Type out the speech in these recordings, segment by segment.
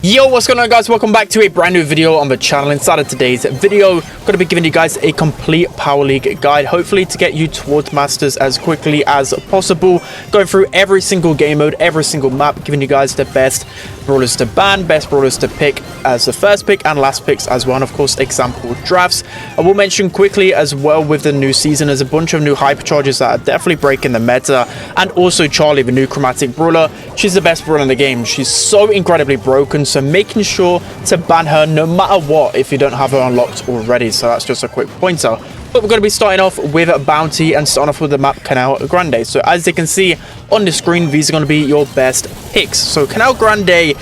Yo, what's going on, guys? Welcome back to a brand new video on the channel. Inside of today's video, I'm going to be giving you guys a complete Power League guide, hopefully to get you towards Masters as quickly as possible, going through every single game mode, every single map, giving you guys the best brawlers to ban, best brawlers to pick as the first pick and last picks as well, and of course example drafts. I will mention quickly as well, with the new season, there's a bunch of new hypercharges that are definitely breaking the meta, and also Charlie, the new chromatic brawler. She's the best brawler in the game. She's so incredibly broken, so making sure to ban her no matter what if you don't have her unlocked already. So that's just a quick pointer. But we're going to be starting off with Bounty and starting off with the map Canal Grande. So as you can see on the screen, these are going to be your best picks. So Canal Grande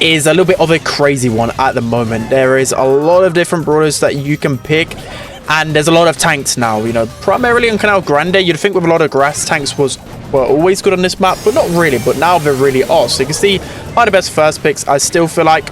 is a little bit of a crazy one at the moment. There is a lot of different brawlers that you can pick, and there's a lot of tanks now. You know, primarily on Canal Grande, you'd think with a lot of grass, tanks were always good on this map, but not really. But now they really are. So you can see are the best first picks. I still feel like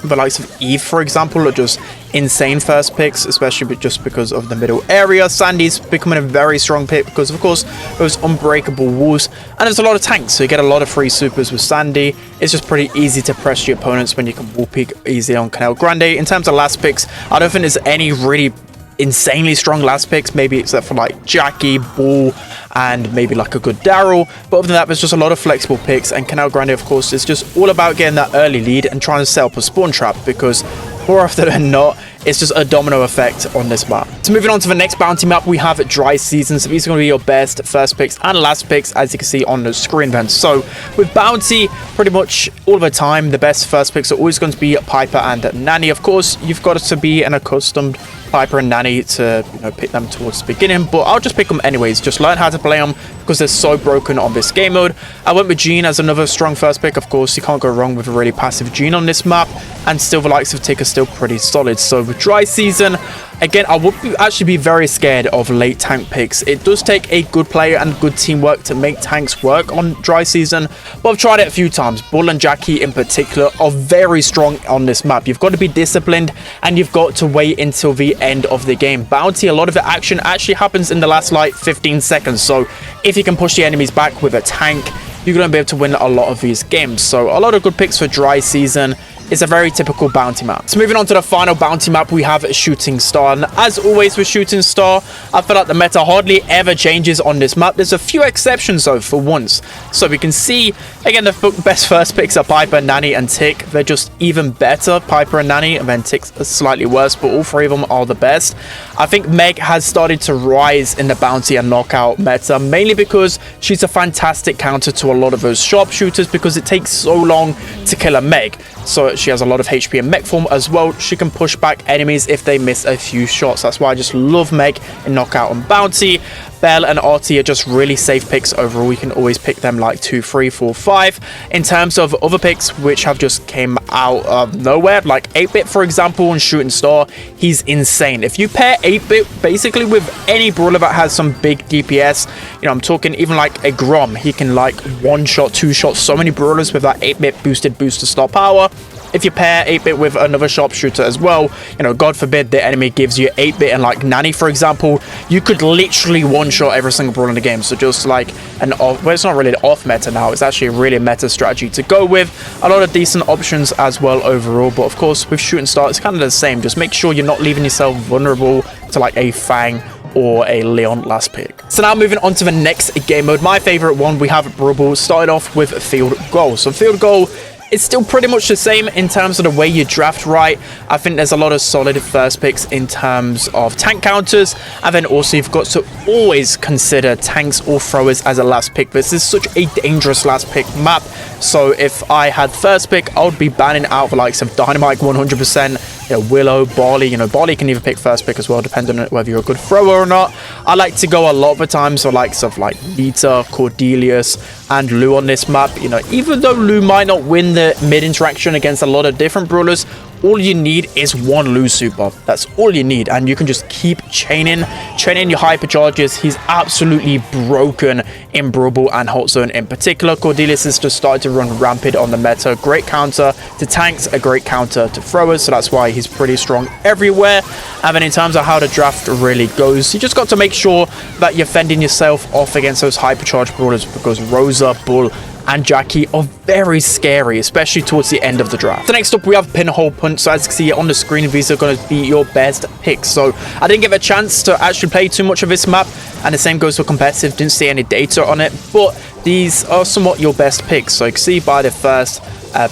the likes of Eve, for example, are just insane first picks, especially just because of the middle area. Sandy's becoming a very strong pick because, of course, those unbreakable walls, and there's a lot of tanks, so you get a lot of free supers with Sandy. It's just pretty easy to press your opponents when you can wall peek easy on Canal Grande. In terms of last picks, I don't think there's any really insanely strong last picks, maybe except for like Jackie, Bull, and maybe like a good Daryl. But other than that, there's just a lot of flexible picks, and Canal Grande, of course, is just all about getting that early lead and trying to set up a spawn trap, because more often than not, it's just a domino effect on this map. So moving on to the next bounty map, we have Dry Season. So these are going to be your best first picks and last picks, as you can see on the screen then. So with Bounty, pretty much all the time, the best first picks are always going to be Piper and Nanny. Of course, you've got to be an accustomed Piper and Nanny to, you know, pick them towards the beginning, but I'll just pick them anyways. Just learn how to play them because they're so broken on this game mode. I went with Jean as another strong first pick. Of course, you can't go wrong with a really passive Jean on this map, and still the likes of Tick are still pretty solid. So with Dry Season, again, I would actually be very scared of late tank picks. It does take a good player and good teamwork to make tanks work on Dry Season, but I've tried it a few times. Bull and Jackie in particular are very strong on this map. You've got to be disciplined, and you've got to wait until the end of the game. Bounty, a lot of the action actually happens in the last like 15 seconds. So if you can push the enemies back with a tank, you're going to be able to win a lot of these games. So a lot of good picks for Dry Season. It's a very typical bounty map. So moving on to the final bounty map, we have Shooting Star. And as always with Shooting Star, I feel like the meta hardly ever changes on this map. There's a few exceptions though, for once. So we can see, again, the best first picks are Piper, Nanny, and Tick. They're just even better, Piper and Nanny, and then Tick's slightly worse, but all three of them are the best. I think Meg has started to rise in the bounty and knockout meta, mainly because she's a fantastic counter to a lot of those sharpshooters, because it takes so long to kill a Meg. So she has a lot of HP in mech form as well. She can push back enemies if they miss a few shots. That's why I just love Meg in knockout and bounty. Belle and Artie are just really safe picks overall. You can always pick them like 2, 3, 4, 5. In terms of other picks which have just came out of nowhere, like 8-Bit, for example, on Shooting Star, he's insane. If you pair 8-Bit basically with any brawler that has some big DPS, you know, I'm talking even like a Grom, he can like 1-shot, 2-shot so many brawlers with that 8-Bit boosted booster star power. If you pair 8-Bit with another sharpshooter as well, you know, God forbid the enemy gives you 8-Bit and like Nanny, for example, you could literally one-shot every single brawler in the game. So just like an off, well, it's not really an off meta now, it's actually really a meta strategy to go with. A lot of decent options as well overall, but of course with Shooting Star, it's kind of the same. Just make sure you're not leaving yourself vulnerable to like a Fang or a Leon last pick. So now moving on to the next game mode, my favorite one, we have Brawl. Started off with Field Goal. So Field Goal, it's still pretty much the same in terms of the way you draft right. I think there's a lot of solid first picks in terms of tank counters, and then also you've got to always consider tanks or throwers as a last pick. This is such a dangerous last pick map, so if I had first pick, I would be banning out the likes of Dynamite 100%, you know, Willow, Barley. You know, Barley can even pick first pick as well, depending on whether you're a good thrower or not. I like to go a lot of the times for likes of like Lita, Cordelius, and Lou on this map. You know, even though Lou might not win the mid interaction against a lot of different brawlers, all you need is one Lou super. That's all you need, and you can just keep chaining your hypercharges. He's absolutely broken in Brawl and Hot Zone in particular. Cordelius has just started to run rampant on the meta. Great counter to tanks, a great counter to throwers, so that's why he's pretty strong everywhere. And then in terms of how the draft really goes, you just got to make sure that you're fending yourself off against those hypercharged brawlers, because Rosa, Bull, and Jackie are very scary, especially towards the end of the draft. So next up, we have pinhole punt. So as you can see on the screen, these are going to be your best picks. So I didn't get a chance to actually play too much of this map, and the same goes for competitive. Didn't see any data on it, but these are somewhat your best picks. So you can see by the first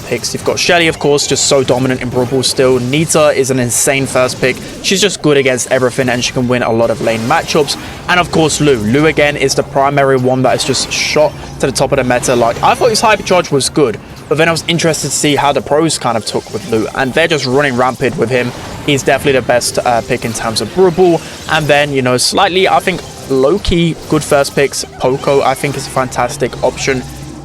picks, you've got Shelly, of course, just so dominant in Brawl still. Nita is an insane first pick. She's just good against everything, and she can win a lot of lane matchups. And of course, Lou again is the primary one that is just shot to the top of the meta. Like, I thought his hypercharge was good, but then I was interested to see how the pros kind of took with Lou, and they're just running rampant with him. He's definitely the best pick in terms of Brawl. And then, you know, slightly, I think, low-key good first picks. Poco, I think, is a fantastic option.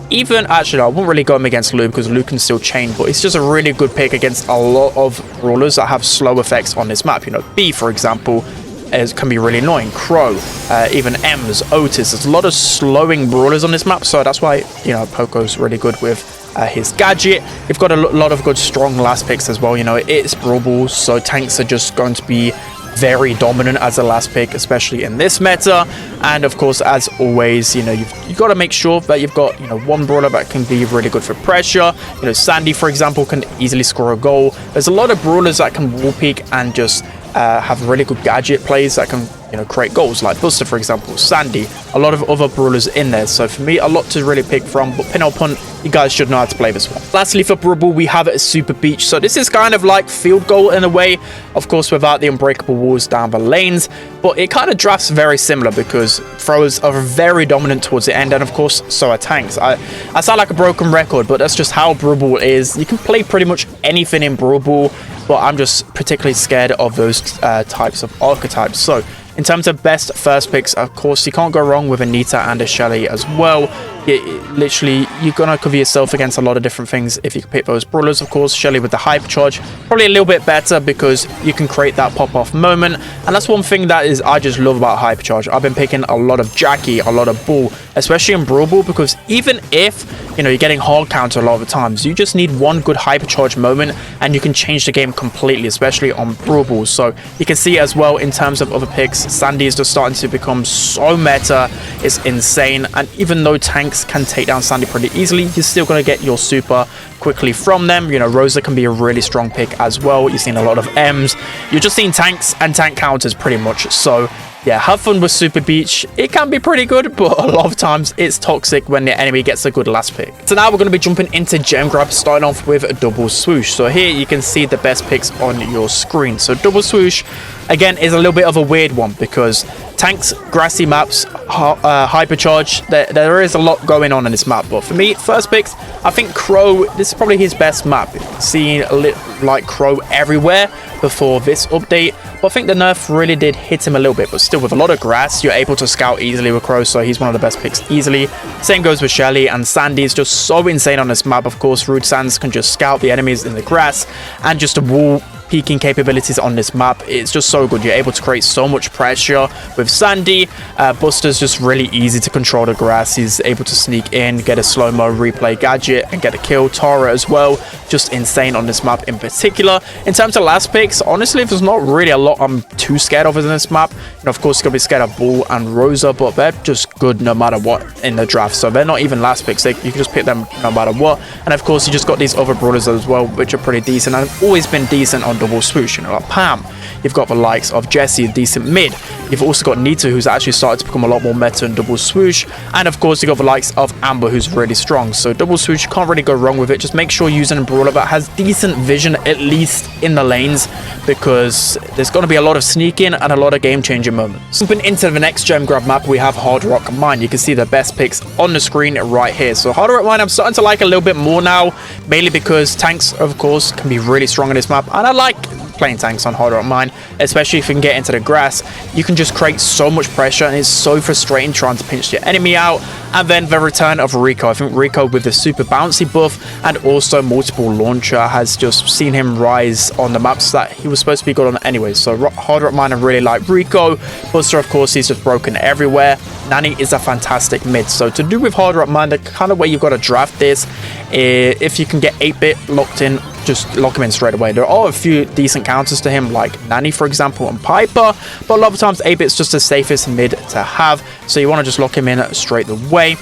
Even, actually, I wouldn't really go him against Lou because Lou can still chain, but it's just a really good pick against a lot of brawlers that have slow effects on this map. You know, B, for example, can be really annoying. Crow, even M's, Otis. There's a lot of slowing brawlers on this map, so that's why, you know, Poco's really good with his gadget. You've got a lot of good, strong last picks as well. You know, it's Brawl, so tanks are just going to be very dominant as a last pick, especially in this meta. And of course, as always, you know, you've got to make sure that you've got, you know, one brawler that can be really good for pressure. You know, Sandy, for example, can easily score a goal. There's a lot of brawlers that can wall peek and just have really good gadget plays that can, you know, create goals, like Buster, for example, Sandy, a lot of other brawlers in there. So for me, a lot to really pick from, but pinhole punt, you guys should know how to play this one. Lastly, for Brawl, we have a super beach. So this is kind of like field goal in a way, of course, without the unbreakable walls down the lanes, but it kind of drafts very similar because throwers are very dominant towards the end, and of course, so are tanks. I sound like a broken record, but that's just how Brawl is. You can play pretty much anything in Brawl, but I'm just particularly scared of those types of archetypes. So in terms of best first picks, of course, you can't go wrong with a Nita and a Shelly as well. Literally, you're gonna cover yourself against a lot of different things if you can pick those brawlers. Of course, Shelly with the hypercharge, probably a little bit better because you can create that pop-off moment, and that's one thing that is I just love about hypercharge. I've been picking a lot of Jackie, a lot of Bull, especially in Brawl, because even if, you know, you're getting hard counter a lot of the times, you just need one good hypercharge moment and you can change the game completely, especially on Brawl. So you can see as well in terms of other picks, Sandy is just starting to become so meta. It's insane, and even though tanks can take down Sandy pretty easily, you're still going to get your super quickly from them. You know, Rosa can be a really strong pick as well. You've seen a lot of M's. You're just seeing tanks and tank counters pretty much. So yeah, have fun with Super Beach. It can be pretty good, but a lot of times it's toxic when the enemy gets a good last pick. So now we're going to be jumping into gem grab, starting off with a double swoosh. So here you can see the best picks on your screen. So double swoosh, again, is a little bit of a weird one because tanks, grassy maps, hypercharge, there is a lot going on in this map. But for me, first picks, I think Crow, this is probably his best map. Seeing like Crow everywhere before this update, but I think the nerf really did hit him a little bit. But still, with a lot of grass, you're able to scout easily with Crow, so he's one of the best picks easily. Same goes with Shelly, and Sandy is just so insane on this map. Of course, Rude Sands can just scout the enemies in the grass, and just a wall peeking capabilities on this map, it's just so good. You're able to create so much pressure with Sandy. Buster's just really easy to control the grass. He's able to sneak in, get a slow-mo replay gadget, and get a kill. Tara as well, just insane on this map in particular. In terms of last picks, honestly, there's not really a lot I'm too scared of in this map. And of course, you're gonna be scared of Bull and Rosa, but they're just good no matter what in the draft. So they're not even last picks. You can just pick them no matter what. And of course, you just got these other brawlers as well, which are pretty decent. And have always been decent on double swoosh, you know, like Pam. You've got the likes of Jessie, a decent mid. You've also got Nita, who's actually started to become a lot more meta in double swoosh. And of course, you've got the likes of Amber, who's really strong. So double swoosh, you can't really go wrong with it. Just make sure you're using a brawler that has decent vision, at least in the lanes, because there's going to be a lot of sneaking and a lot of game-changing moments. Jumping into the next gem grab map, we have Hard Rock Mine. You can see the best picks on the screen right here. So Hard Rock Mine, I'm starting to like a little bit more now, mainly because tanks, of course, can be really strong on this map, and I like playing tanks on Hard Rock Mine, especially if you can get into the grass. You can just create so much pressure, and it's so frustrating trying to pinch your enemy out. And then the return of Rico. I think Rico, with the super bouncy buff and also multiple launcher, has just seen him rise on the maps that he was supposed to be good on anyway. So Hard Rock Mine, I really like Rico. Buster, of course, he's just broken everywhere. Nani is a fantastic mid. So to do with Hard Rock Mine, the kind of way you've got to draft this, if you can get 8-bit locked in, just lock him in straight away. There are a few decent counters to him, like Nani, for example, and Piper, but a lot of times 8-bit's just the safest mid to have, so you want to just lock him in straight away.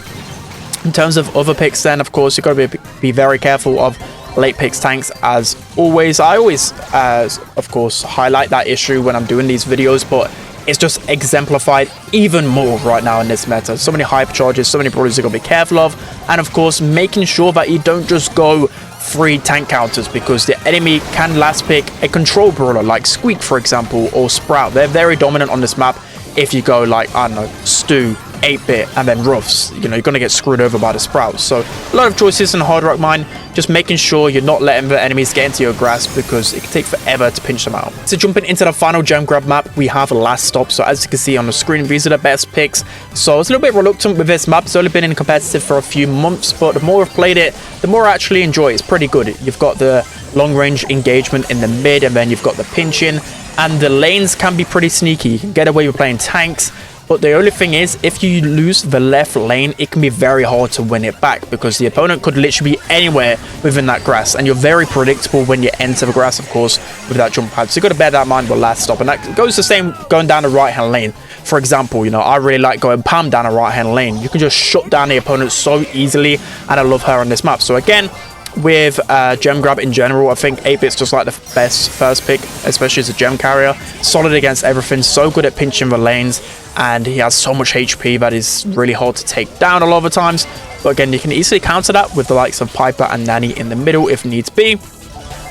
In terms of other picks then, of course, you've got to be very careful of late picks tanks as always. I always, of course, highlight that issue when I'm doing these videos, but it's just exemplified even more right now in this meta. So many hypercharges, so many brawlers you've got to be careful of, and of course, making sure that you don't just go free tank counters, because the enemy can last pick a control brawler like Squeak, for example, or Sprout. They're very dominant on this map. If you go like, I don't know, Stu, 8-bit, and then Ruffs, you know, you're going to get screwed over by the Sprouts. So a lot of choices in Hard Rock Mine, just making sure you're not letting the enemies get into your grasp, because it can take forever to pinch them out. So jumping into the final gem grab map, we have Last Stop. So as you can see on the screen, these are the best picks. So I was a little bit reluctant with this map. It's only been in competitive for a few months, but the more I've played it, the more I actually enjoy it. It's pretty good. You've got the long range engagement in the mid, and then you've got the pinching, and the lanes can be pretty sneaky. You can get away with playing tanks, but the only thing is, if you lose the left lane, it can be very hard to win it back, because the opponent could literally be anywhere within that grass, and you're very predictable when you enter the grass, of course, with that jump pad. So you've got to bear that in mind with Last Stop, and that goes the same going down the right hand lane. For example, you know, I really like going Pam down a right hand lane. You can just shut down the opponent so easily, and I love her on this map. So again, with gem grab in general, I think 8-bit's just like the best first pick, especially as a gem carrier. Solid against everything, so good at pinching the lanes, and he has so much HP that is really hard to take down a lot of the times. But again, you can easily counter that with the likes of Piper and Nanny in the middle if needs be.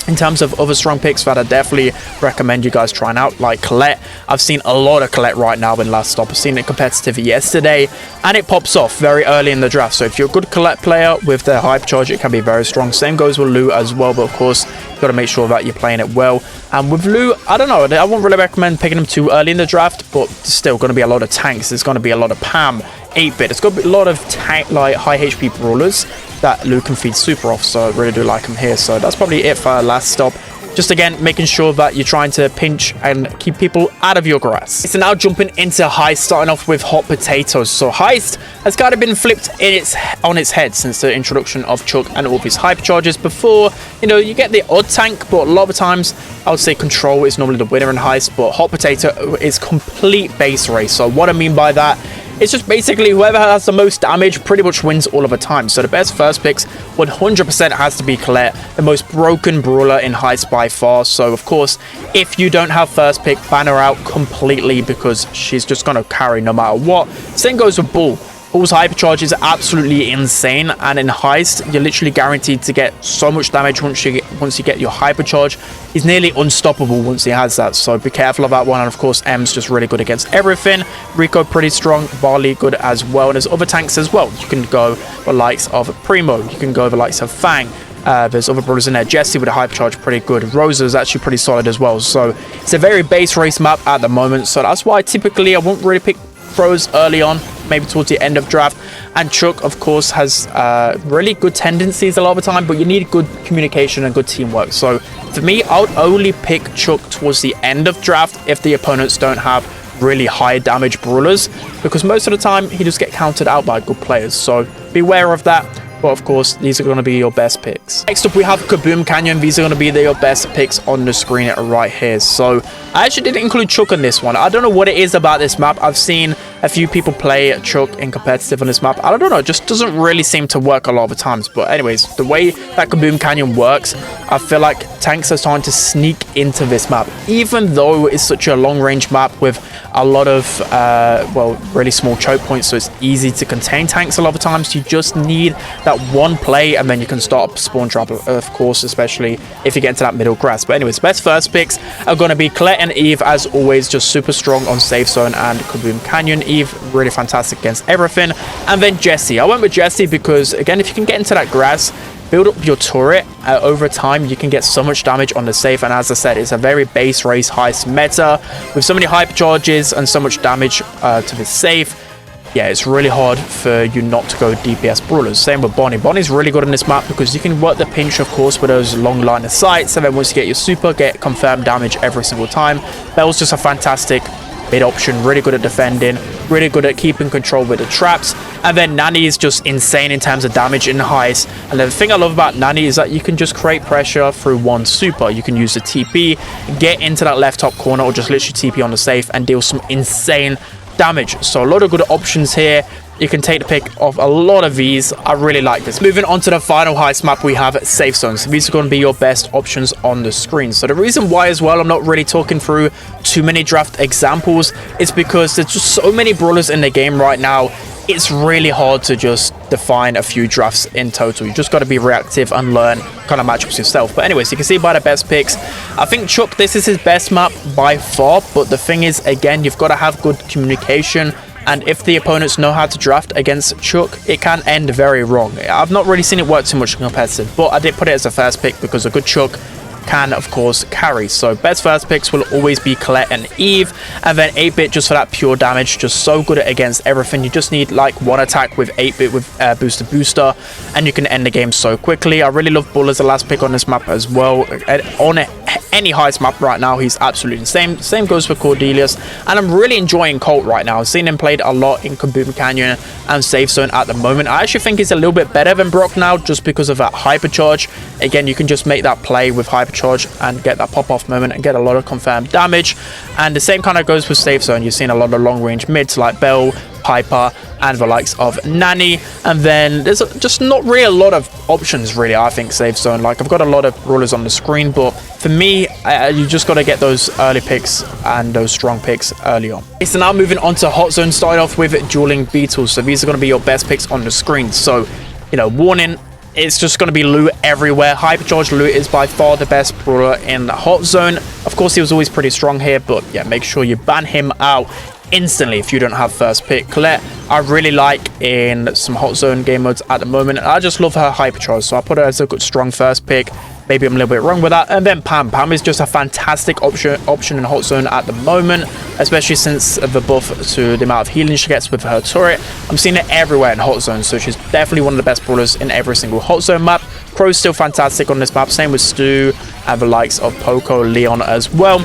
In terms of other strong picks that I definitely recommend you guys trying out, like Colette. I've seen a lot of Colette right now in Last Stop. I've seen it competitive yesterday, and it pops off very early in the draft. So if you're a good Colette player with their hype charge, it can be very strong. Same goes with Lou as well, but of course, you've got to make sure that you're playing it well. And with Lou, I don't know, I wouldn't really recommend picking him too early in the draft, but still going to be a lot of tanks. There's going to be a lot of Pam, 8-bit. It's got to be a lot of tank, like high HP brawlers that Lou can feed super off, so I really do like him here. So that's probably it for Last Stop. Just again, making sure that you're trying to pinch and keep people out of your grass. So now jumping into Heist, starting off with Hot Potatoes. So Heist has kind of been flipped on its head since the introduction of Chuck and all of his hyper charges. Before, you know, you get the odd tank, but a lot of the times I would say Control is normally the winner in Heist, but Hot Potato is complete base race. So what I mean by that, it's just basically whoever has the most damage pretty much wins all of the time. So the best first picks 100% has to be Colette, the most broken brawler in Heist by far. So of course, if you don't have first pick, ban her out completely, because she's just going to carry no matter what. Same goes with Bull. Bull's hypercharge is absolutely insane, and in Heist, you're literally guaranteed to get so much damage once you get your hypercharge. He's nearly unstoppable once he has that, so be careful of that one. And of course, M's just really good against everything. Rico pretty strong, Barley good as well. And there's other tanks as well. You can go the likes of Primo, you can go the likes of Fang. There's other brothers in there. Jesse with a hypercharge, pretty good. Rosa is actually pretty solid as well. So it's a very base race map at the moment. So that's why typically I won't really pick pros early on, maybe towards the end of draft. And Chuck, of course, has really good tendencies a lot of the time, but you need good communication and good teamwork. So for me, I would only pick Chuck towards the end of draft if the opponents don't have really high damage brawlers, because most of the time he just get countered out by good players. So beware of that. But of course, these are going to be your best picks. Next up, we have Kaboom Canyon. These are going to be your best picks on the screen right here. So I actually didn't include Chuck on this one. I don't know what it is about this map. I've seen a few people play Chuck in competitive on this map. I don't know, it just doesn't really seem to work a lot of the times. But anyways, the way that Kaboom Canyon works, I feel like tanks are starting to sneak into this map. Even though it's such a long range map with a lot of, well, really small choke points, so it's easy to contain tanks a lot of the times. You just need that one play, and then you can start spawn trap, of course, especially if you get into that middle grass. But anyways, best first picks are going to be Colette and Eve, as always, just super strong on safe zone, and Kaboom Canyon. Eve, really fantastic against everything. And then Jesse. I went with Jesse because, again, if you can get into that grass, build up your turret over time, you can get so much damage on the safe. And as I said, it's a very base race Heist meta with so many hyper charges and so much damage to the safe. Yeah, it's really hard for you not to go DPS brawlers. Same with Bonnie. Bonnie's really good on this map because you can work the pinch, of course, with those long line of sights, and then once you get your super, get confirmed damage every single time. Belle's just a fantastic mid option, really good at defending, really good at keeping control with the traps. And then Nanny is just insane in terms of damage in Heist. And the thing I love about Nanny is that you can just create pressure through one super. You can use the TP, get into that left top corner, or just literally TP on the safe and deal some insane damage. So a lot of good options here. You can take the pick of a lot of these. I really like this. Moving on to the final heist map, we have safe zones. These are going to be your best options on the screen. So the reason why as well I'm not really talking through too many draft examples is because there's just so many brawlers in the game right now. It's really hard to just define a few drafts in total. You just got to be reactive and learn kind of matchups yourself. But anyways, you can see by the best picks, I think Chuck, this is his best map by far. But the thing is, again, you've got to have good communication. And if the opponents know how to draft against Chuck, it can end very wrong. I've not really seen it work too much in competitive, but I did put it as a first pick because a good Chuck can, of course, carry. So best first picks will always be Colette and Eve, and then 8-bit just for that pure damage, just so good against everything. You just need like one attack with 8-bit with booster, and you can end the game so quickly. I really love Bull as the last pick on this map as well. On any heist map right now, he's absolutely insane. Same goes for Cordelius, and I'm really enjoying Colt right now. I've seen him played a lot in Kaboom Canyon and Safe Zone at the moment. I actually think he's a little bit better than Brock now, just because of that hypercharge. Again, you can just make that play with hypercharge and get that pop-off moment and get a lot of confirmed damage. And the same kind of goes with Safe Zone. You've seen a lot of long-range mids like Bell, Piper, and the likes of Nanny. And then there's just not really a lot of options, really, I think, Safe Zone. Like, I've got a lot of brawlers on the screen, but for me, you just got to get those early picks and those strong picks early on. Okay, so now moving on to Hot Zone, starting off with Dueling Beetles. So these are going to be your best picks on the screen. So, you know, warning, it's just going to be loot everywhere. Hypercharged loot is by far the best brawler in Hot Zone. Of course, he was always pretty strong here, but yeah, make sure you ban him out instantly if you don't have first pick. Colette, I really like in some Hot Zone game modes at the moment. I just love her hypercharge, so I put her as a good strong first pick. Maybe I'm a little bit wrong with that. And then Pam. Pam is just a fantastic option in Hot Zone at the moment, especially since the buff to the amount of healing she gets with her turret. I'm seeing it everywhere in Hot Zone, so she's definitely one of the best brawlers in every single Hot Zone map. Crow's still fantastic on this map, same with Stu and the likes of Poco, Leon as well.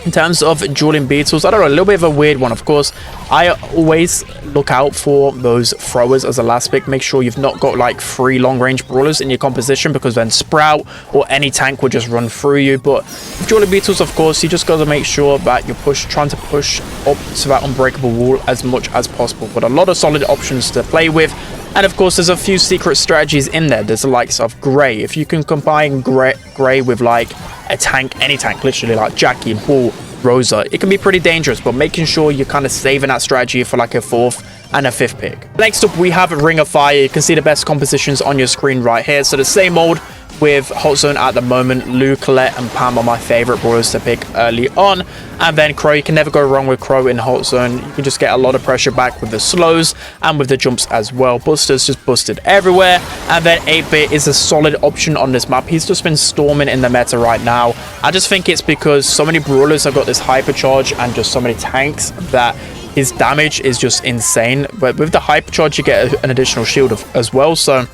In terms of Dueling Beetles, I don't know, a little bit of a weird one. Of course, I always look out for those throwers as a last pick. Make sure you've not got like 3 long-range brawlers in your composition, because then Sprout or any tank will just run through you. But with Dueling Beetles, of course, you just got to make sure that you're trying to push up to that unbreakable wall as much as possible. But a lot of solid options to play with. And of course, there's a few secret strategies in there. There's the likes of Gray. If you can combine Gray with like a tank, any tank, literally like Jackie, Bull, Rosa, it can be pretty dangerous, but making sure you're kind of saving that strategy for like a 4th and a 5th pick. Next up, we have Ring of Fire. You can see the best compositions on your screen right here. So the same old with Hot Zone at the moment. Lou, Colette, and Pam are my favorite brawlers to pick early on. And then Crow, you can never go wrong with Crow in Hot Zone. You can just get a lot of pressure back with the slows and with the jumps as well. Buster's just busted everywhere. And then 8-bit is a solid option on this map. He's just been storming in the meta right now. I just think it's because so many brawlers have got this hypercharge and just so many tanks that his damage is just insane. But with the hypercharge, you get an additional shield as well. So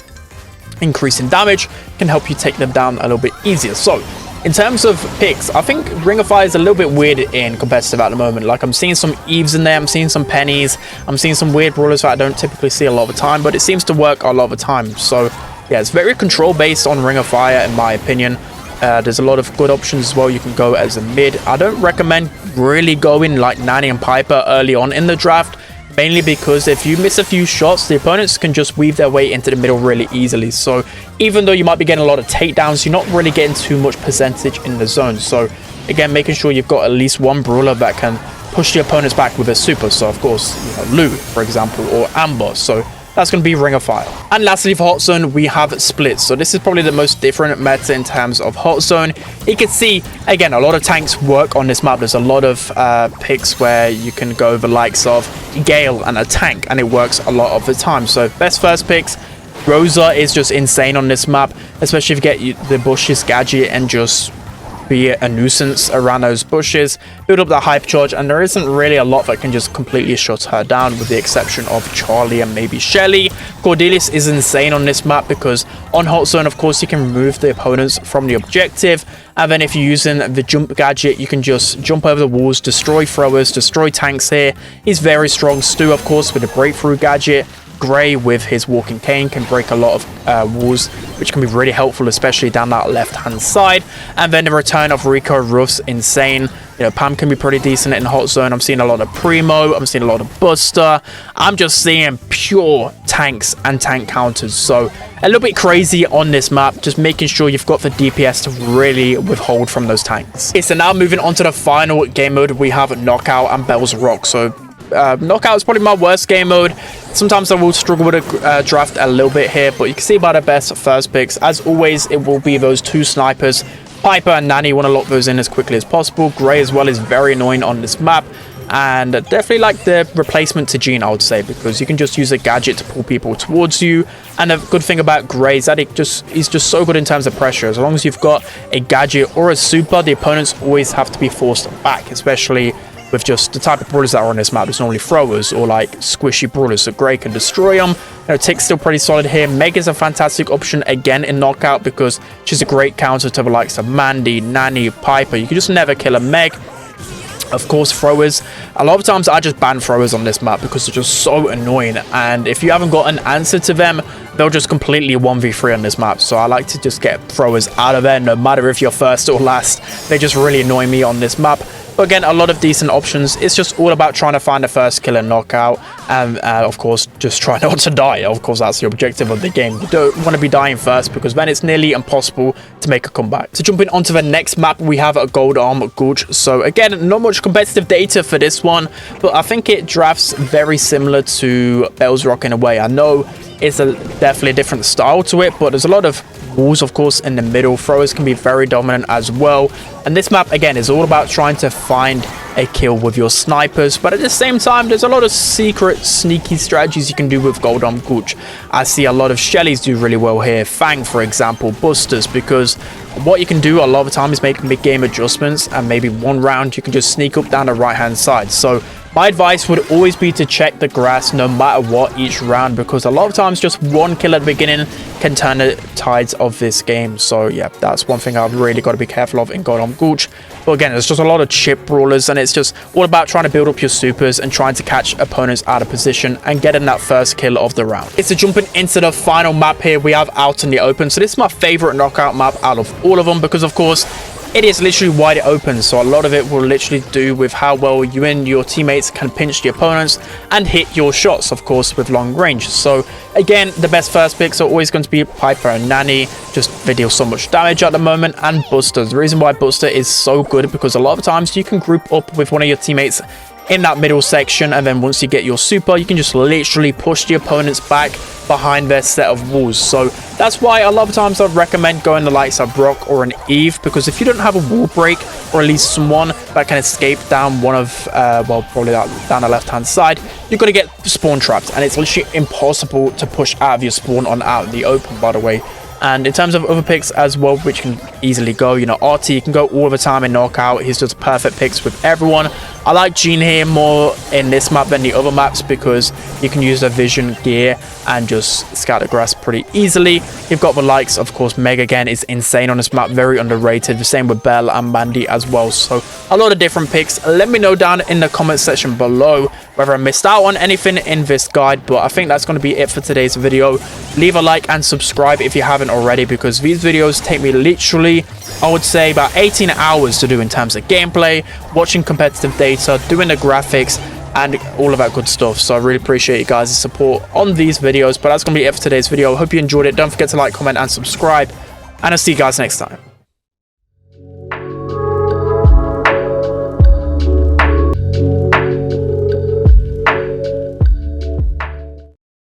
increasing damage can help you take them down a little bit easier. So in terms of picks, I think Ring of Fire is a little bit weird in competitive at the moment. Like, I'm seeing some Eves in there, I'm seeing some Pennies, I'm seeing some weird brawlers that I don't typically see a lot of the time, but it seems to work a lot of the time. So yeah, it's very control based on Ring of Fire in my opinion. There's a lot of good options as well. You can go as a mid. I don't recommend really going like Nanny and Piper early on in the draft, mainly because if you miss a few shots, the opponents can just weave their way into the middle really easily. So even though you might be getting a lot of takedowns, you're not really getting too much percentage in the zone. So again, making sure you've got at least one brawler that can push the opponents back with a super. So of course, you know, Lou, for example, or Amber. So that's going to be Ring of Fire. And lastly, for Hot Zone, we have Splits. So this is probably the most different meta in terms of Hot Zone. You can see, again, a lot of tanks work on this map. There's a lot of picks where you can go the likes of Gale and a tank, and it works a lot of the time. So best first picks, Rosa is just insane on this map, especially if you get the bushes gadget and just be a nuisance around those bushes, build up that hypercharge, and there isn't really a lot that can just completely shut her down, with the exception of Charlie and maybe Shelly. Cordelius is insane on this map because on Hot Zone, of course, you can remove the opponents from the objective, and then if you're using the jump gadget, you can just jump over the walls, destroy throwers, destroy tanks here. He's very strong. Stu, of course, with the breakthrough gadget. Gray with his walking cane can break a lot of walls, which can be really helpful, especially down that left-hand side. And then the return of Rico Ruff's insane. You know, Pam can be pretty decent in hot zone. I'm seeing a lot of Primo. I'm seeing a lot of Buster. I'm just seeing pure tanks and tank counters. So a little bit crazy on this map, just making sure you've got the DPS to really withhold from those tanks. Okay, so now moving on to the final game mode, we have Knockout and Bell's Rock. So Knockout is probably my worst game mode. Sometimes I will struggle with a draft a little bit here, but you can see by the best first picks, as always, it will be those two snipers. Piper and Nanny, want to lock those in as quickly as possible. Gray as well is very annoying on this map, and definitely like the replacement to Jean, I would say, because you can just use a gadget to pull people towards you. And the good thing about Gray is that he's just so good in terms of pressure. As long as you've got a gadget or a super, the opponents always have to be forced back, especially with just the type of brawlers that are on this map. It's normally throwers or like squishy brawlers, so Gray can destroy them. You know, Tick's still pretty solid here. Meg is a fantastic option again in Knockout because she's a great counter to the likes of Mandy, Nanny, Piper. You can just never kill a Meg. Of course, throwers. A lot of times I just ban throwers on this map because they're just so annoying, and if you haven't got an answer to them, they'll just completely 1v3 on this map. So I like to just get throwers out of there, no matter if you're first or last. They just really annoy me on this map. But again, a lot of decent options. It's just all about trying to find the first kill and Knockout, and of course just try not to die. Of course, that's the objective of the game. You don't want to be dying first, because then it's nearly impossible to make a comeback. So jumping onto the next map, we have a goldarm gulch. So again, not much competitive data for this one, but I think it drafts very similar to Bell's Rock in a way. I know it's definitely a different style to it, but there's a lot of walls, of course, in the middle. Throwers can be very dominant as well, and this map again is all about trying to find a kill with your snipers, but at the same time there's a lot of secret sneaky strategies you can do with goldarm gulch. I see a lot of Shellys do really well here, Fang for example, Busters, because what you can do a lot of the time is make mid-game adjustments, and maybe one round you can just sneak up down the right hand side. So my advice would always be to check the grass no matter what each round, because a lot of times just one kill at the beginning can turn the tides of this game. So yeah, that's one thing I've really got to be careful of in goldarm gulch. But again, there's just a lot of chip brawlers, and it's just all about trying to build up your supers and trying to catch opponents out of position and getting that first kill of the round. It's jumping into the final map here. We have Out in the Open. So this is my favorite knockout map out of all of them, because of course it is literally wide open, so a lot of it will literally do with how well you and your teammates can pinch the opponents and hit your shots, of course, with long range. So again, the best first picks are always going to be Piper and Nanny, just they deal so much damage at the moment, and Buster. The reason why Buster is so good, because a lot of times you can group up with one of your teammates in that middle section, and then once you get your super, you can just literally push the opponents back behind their set of walls. So that's why a lot of times I'd recommend going the likes of Brock or an Eve, because if you don't have a wall break, or at least someone that can escape down one of well, probably down the left hand side, you're going to get spawn trapped, and it's literally impossible to push out of your spawn on Out in the Open, by the way. And in terms of other picks as well, which can easily go, you know, RT can go all the time in Knockout. He's just perfect picks with everyone. I like Jean here more in this map than the other maps, because you can use the vision gear and just scout the grass pretty easily. You've got the likes, of course, Meg again is insane on this map, very underrated. The same with Belle and Mandy as well. So a lot of different picks. Let me know down in the comment section below whether I missed out on anything in this guide, but I think that's going to be it for today's video. Leave a like and subscribe if you haven't already, because these videos take me literally, I would say, about 18 hours to do in terms of gameplay, watching competitive data, doing the graphics, and all of that good stuff. So I really appreciate you guys' support on these videos. But that's going to be it for today's video. I hope you enjoyed it. Don't forget to like, comment, and subscribe, and I'll see you guys next time.